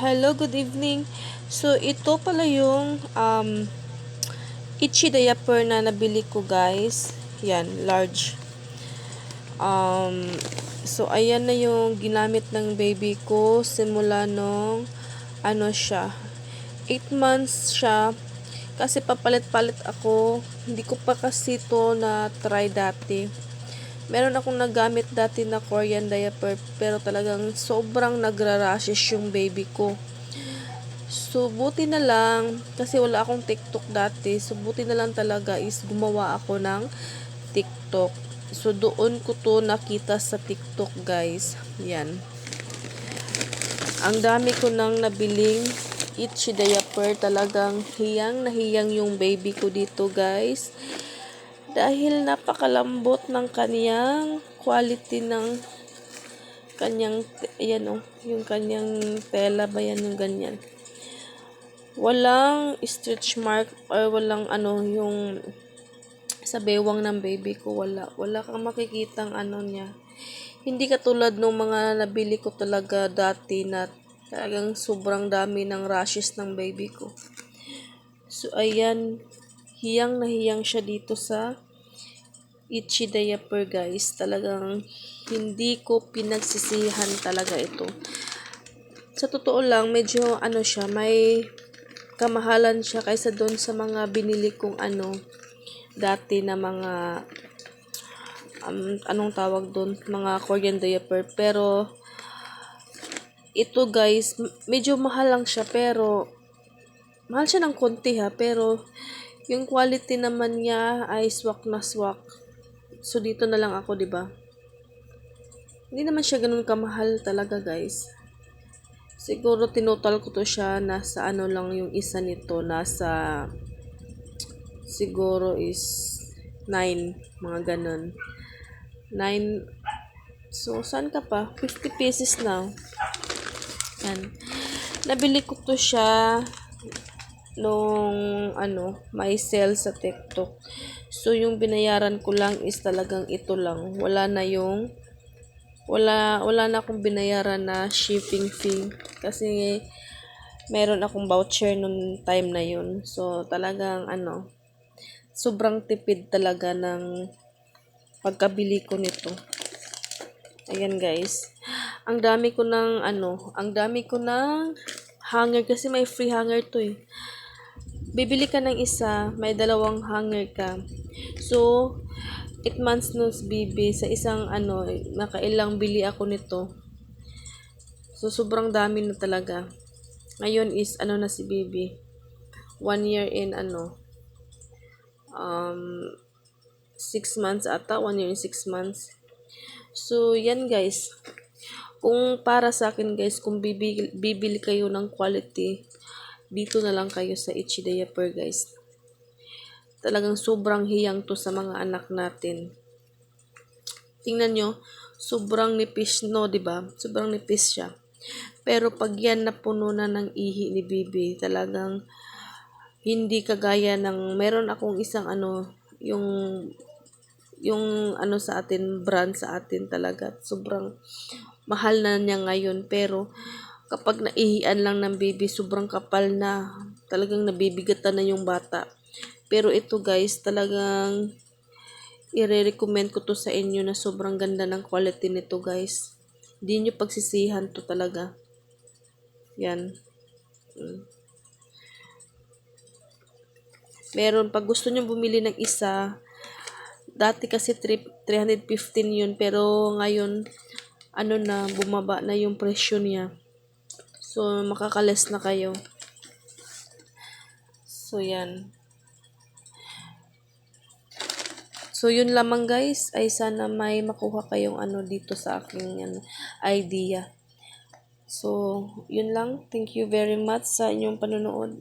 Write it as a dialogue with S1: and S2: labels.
S1: Hello, good evening. So, ito pala yung itchy diaper na nabili ko, guys. Yan, large. So, ayan na yung ginamit ng baby ko simula nung, siya, 8 months siya. Kasi papalit-palit ako. Hindi ko pa kasi to na try dati. Meron akong nagamit dati na Korean diaper, pero talagang sobrang nagra-rashes yung baby ko. So, buti na lang, kasi wala akong TikTok dati. So, buti na lang talaga is gumawa ako ng TikTok. So, doon ko to nakita sa TikTok, guys. Yan. Ang dami ko nang nabiling itchy diaper. Talagang hiyang na hiyang yung baby ko dito, guys. Dahil napakalambot ng kaniyang quality ng kanyang, ayan o, yung kanyang tela ba yan, yung ganyan. Walang stretch mark or walang yung sa bewang ng baby ko, wala kang makikitang niya. Hindi katulad ng mga nabili ko talaga dati na talagang sobrang dami ng rashes ng baby ko. So ayan, hiyang na hiyang siya dito sa itchy diaper, guys. Talagang hindi ko pinagsisihan talaga ito. Sa totoo lang, medyo siya, may kamahalan siya kaysa doon sa mga binili kong dati na mga anong tawag doon, mga Korean diaper. Pero ito, guys, medyo mahal lang siya, pero mahal siya ng konti, ha, pero yung quality naman niya ay swak na swak. So dito na lang ako, 'di ba? Hindi naman siya ganoon kamahal talaga, guys. Siguro tinotal ko to siya, nasa lang yung isa nito, nasa siguro is 9, mga ganun. 9, so saan ka pa? 50 pieces na. Yan. Nabili ko to siya nung may sale sa TikTok. So yung binayaran ko lang is talagang ito lang. Wala na akong binayaran na shipping fee kasi meron akong voucher nung time na yun. So talagang sobrang tipid talaga ng pagkabili ko nito. Ayan, guys. Ang dami ko ng hanger kasi may free hanger to eh. Bibili ka ng isa, may dalawang hanger ka. So 8 months nung bibi sa isang nakailang bili ako nito. So sobrang dami na talaga. Ngayon is na si baby. 1 year in 6 months ata, 1 year and 6 months. So yan, guys. Kung para sa akin, guys, kung bibili kayo ng quality, dito na lang kayo sa itchy diaper, guys. Talagang sobrang hiyang to sa mga anak natin. Tingnan nyo, sobrang nipis, no, diba? Sobrang nipis siya. Pero pag yan napuno na ng ihi ni Bibi, talagang hindi kagaya ng, meron akong isang yung sa atin, brand sa atin talaga. Sobrang mahal na niya ngayon. Pero kapag naihian lang ng baby, sobrang kapal na. Talagang nabibigatan na yung bata. Pero ito, guys, talagang i-recommend ko to sa inyo na sobrang ganda ng quality nito, guys. Hindi nyo pagsisihan to talaga. Yan. Meron, pag gusto nyo bumili ng isa, dati kasi 315 yun, pero ngayon, bumaba na yung presyo niya. So, makakales na kayo. So, yan. So, yun lamang, guys. Ay sana may makuha kayong dito sa aking idea. So, yun lang. Thank you very much sa inyong panonood.